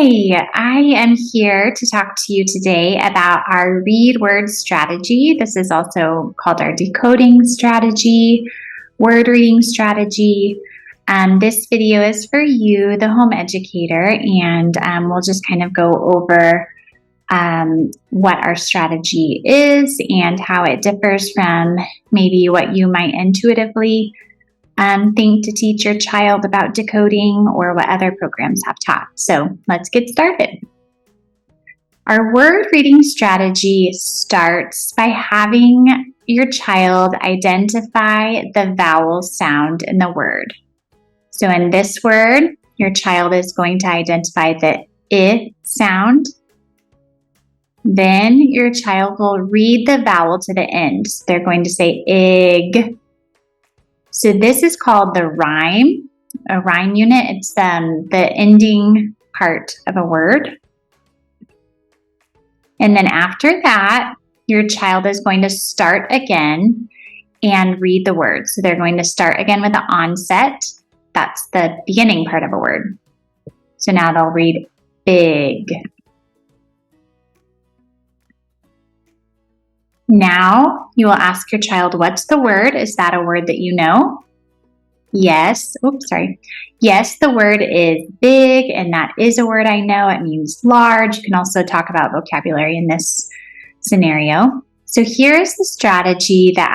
Hi, I am here to talk to you today about our read word strategy. This is also called our decoding strategy, word reading strategy. This video is for you, the home educator, and we'll just kind of go over what our strategy is and how it differs from maybe what you might intuitively think to teach your child about decoding or what other programs have taught. So let's get started. Our word reading strategy starts by having your child identify the vowel sound in the word. So in this word, your child is going to identify the I sound. Then your child will read the vowel to the end. So they're going to say ig. So this is called the rhyme, a rhyme unit. It's the ending part of a word. And then after that, your child is going to start again and read the word. So they're going to start again with the onset. That's the beginning part of a word. So now they'll read big. Now you will ask your child, what's the word? Is that a word that you know? Yes. Oops, sorry. Yes, the word is big, and that is a word I know. It means large. You can also talk about vocabulary in this scenario. So here's the strategy that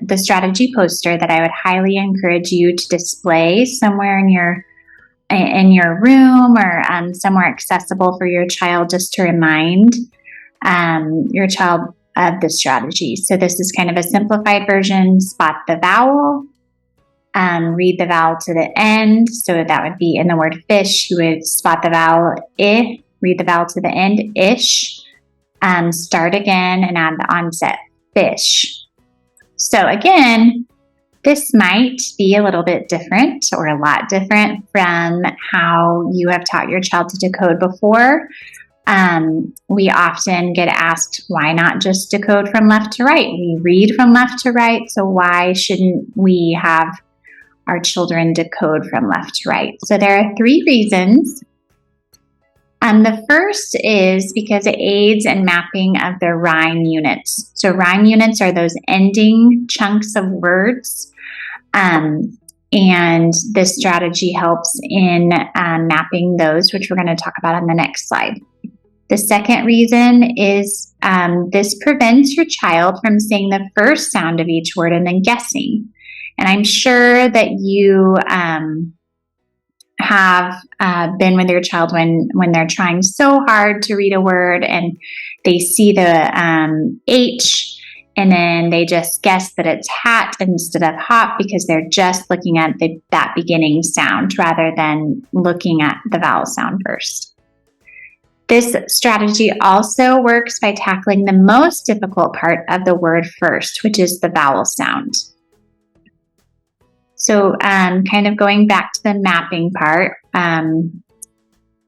the strategy poster that I would highly encourage you to display somewhere in your room or somewhere accessible for your child, just to remind your child of the strategy. So this is kind of a simplified version. Spot the vowel, read the vowel to the end. So that would be in the word fish, you would spot the vowel I, read the vowel to the end, ish, start again and add the onset, fish. So again, this might be a little bit different or a lot different from how you have taught your child to decode before. We often get asked, why not just decode from left to right? We read from left to right, so why shouldn't we have our children decode from left to right? So there are 3 reasons. The first is because it aids in mapping of the rhyme units. So rhyme units are those ending chunks of words, and this strategy helps in mapping those, which we're going to talk about on the next slide. The second reason is this prevents your child from saying the first sound of each word and then guessing. And I'm sure that you have been with your child when they're trying so hard to read a word and they see the H and then they just guess that it's hat instead of hop because they're just looking at that beginning sound rather than looking at the vowel sound first. This strategy also works by tackling the most difficult part of the word first, which is the vowel sound. So kind of going back to the mapping part,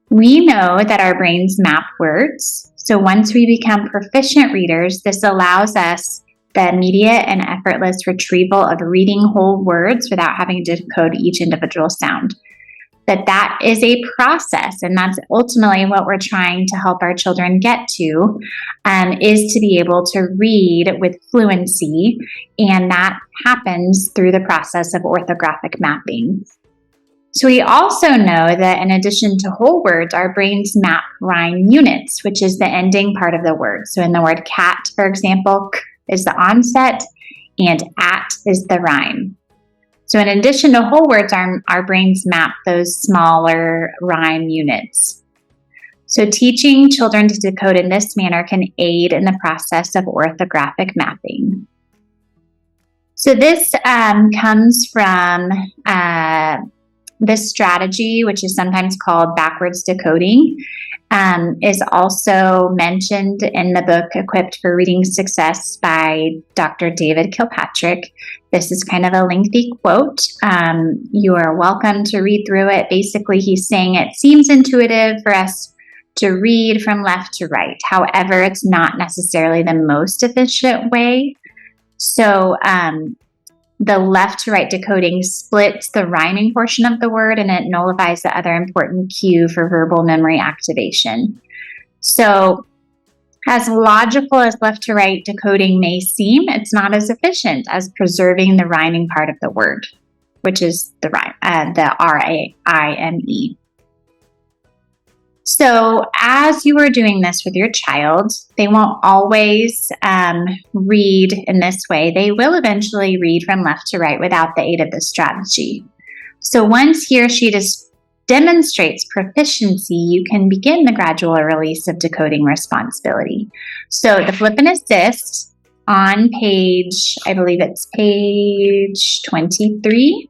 we know that our brains map words. So once we become proficient readers, this allows us the immediate and effortless retrieval of reading whole words without having to decode each individual sound. But that is a process, and that's ultimately what we're trying to help our children get to, is to be able to read with fluency, and that happens through the process of orthographic mapping. So we also know that in addition to whole words, our brains map rhyme units, which is the ending part of the word. So in the word cat, for example, k is the onset, and at is the rhyme. So in addition to whole words, our brains map those smaller rhyme units. So teaching children to decode in this manner can aid in the process of orthographic mapping. So this comes from this strategy, which is sometimes called backwards decoding, is also mentioned in the book Equipped for Reading Success by Dr. David Kilpatrick. This is kind of a lengthy quote. You are welcome to read through it. Basically, he's saying it seems intuitive for us to read from left to right. However, it's not necessarily the most efficient way. So The left to right decoding splits the rhyming portion of the word and it nullifies the other important cue for verbal memory activation. So, as logical as left to right decoding may seem, it's not as efficient as preserving the rhyming part of the word, which is the R-A-I-M-E. So as you are doing this with your child, they won't always read in this way. They will eventually read from left to right without the aid of this strategy. So once he or she demonstrates proficiency, you can begin the gradual release of decoding responsibility. So the flip and assist on page, I believe it's page 23,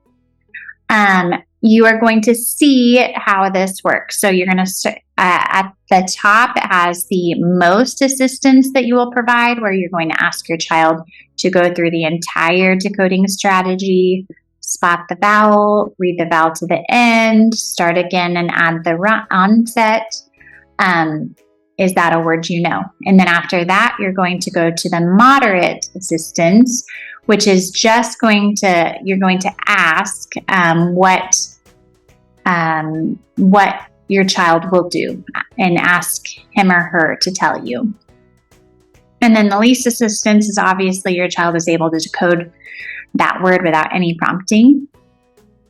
you are going to see how this works. So you're going to start at the top. It has the most assistance that you will provide, where you're going to ask your child to go through the entire decoding strategy, spot the vowel, read the vowel to the end, start again and add the onset. Is that a word you know? And then after that, you're going to go to the moderate assistance, which is just you're going to ask what your child will do and ask him or her to tell you. And then the least assistance is obviously your child is able to decode that word without any prompting.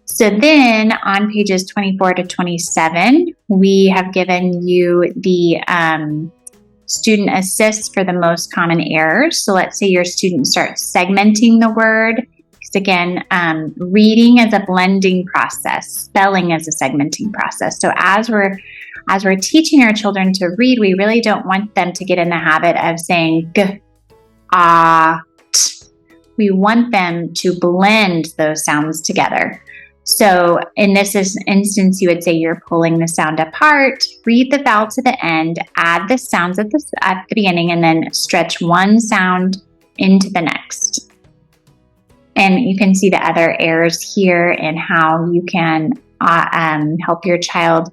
So then on pages 24 to 27, we have given you the student assist for the most common errors. So let's say your student starts segmenting the word. Because again, reading is a blending process. Spelling is a segmenting process. So as we're teaching our children to read, we really don't want them to get in the habit of saying g, ah, t. We want them to blend those sounds together. So in this instance, you would say you're pulling the sound apart, read the vowel to the end, add the sounds at the beginning, and then stretch one sound into the next. And you can see the other errors here and how you can help your child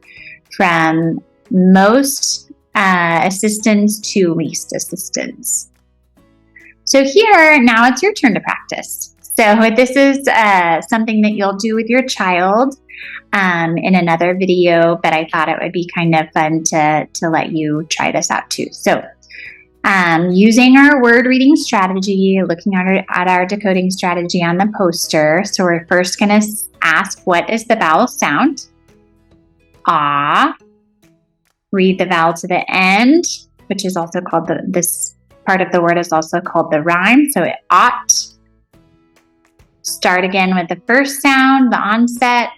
from most assistance to least assistance. So here, now it's your turn to practice. So this is something that you'll do with your child in another video, but I thought it would be kind of fun to let you try this out too. So using our word reading strategy, looking at our decoding strategy on the poster. So we're first going to ask, what is the vowel sound? Ah. Read the vowel to the end, which is also called this part of the word is also called the rhyme. So it ought. Start again with the first sound, the onset.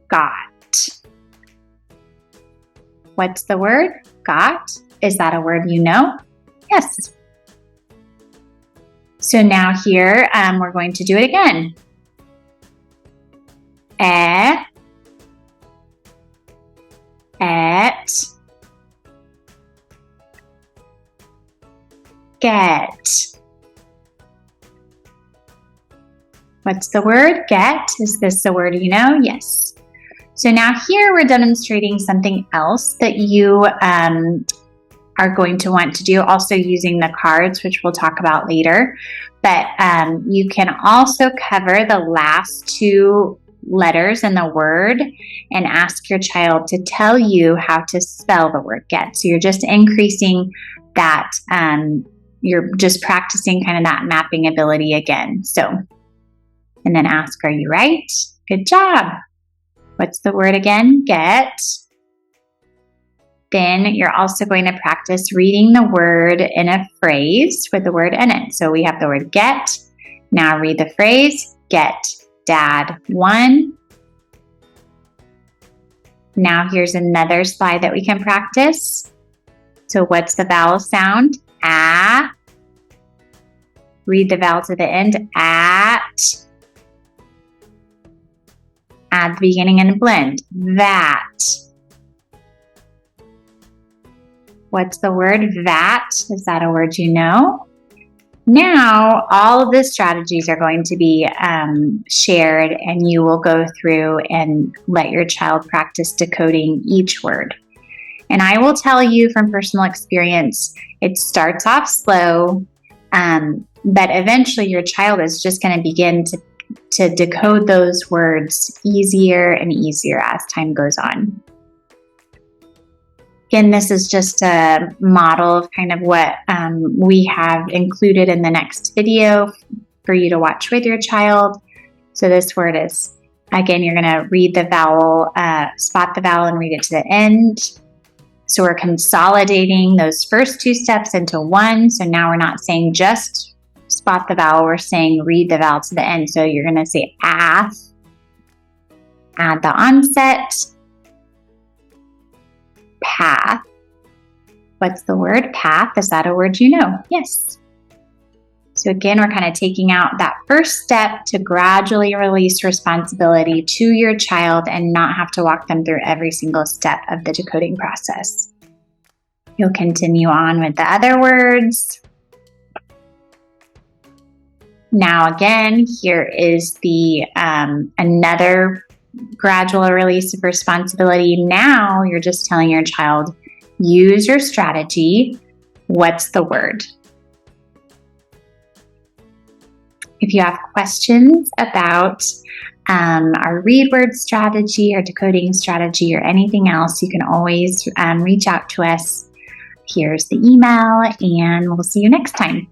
Got. What's the word? Got. Is that a word you know? Yes. So now here, we're going to do it again. Et. Get. What's the word? Get. Is this a word you know? Yes. So now here we're demonstrating something else that you are going to want to do, also using the cards, which we'll talk about later. But you can also cover the last two letters in the word and ask your child to tell you how to spell the word get. So you're just increasing that, you're just practicing kind of that mapping ability again. So, and then ask, are you right? Good job. What's the word again? Get. Then you're also going to practice reading the word in a phrase with the word in it. So we have the word get. Now read the phrase, get dad one. Now here's another slide that we can practice. So what's the vowel sound? Ah. Read the vowel to the end, at. Add the beginning and blend, that. What's the word? That. Is that a word you know? Now, all of the strategies are going to be shared, and you will go through and let your child practice decoding each word. And I will tell you from personal experience, it starts off slow. But eventually your child is just going to begin to decode those words easier and easier as time goes on. Again, this is just a model of kind of what we have included in the next video for you to watch with your child. So this word is, again, you're going to read the vowel, spot the vowel and read it to the end. So we're consolidating those first two steps into one. So now we're not saying just spot the vowel, we're saying read the vowel to the end. So you're going to say ath, add the onset, path. What's the word? Path. Is that a word you know? Yes. So again, we're kind of taking out that first step to gradually release responsibility to your child and not have to walk them through every single step of the decoding process. You'll continue on with the other words. Now again, here is the another gradual release of responsibility. Now you're just telling your child, use your strategy. What's the word? If you have questions about our read word strategy or decoding strategy or anything else, you can always reach out to us. Here's the email, and we'll see you next time.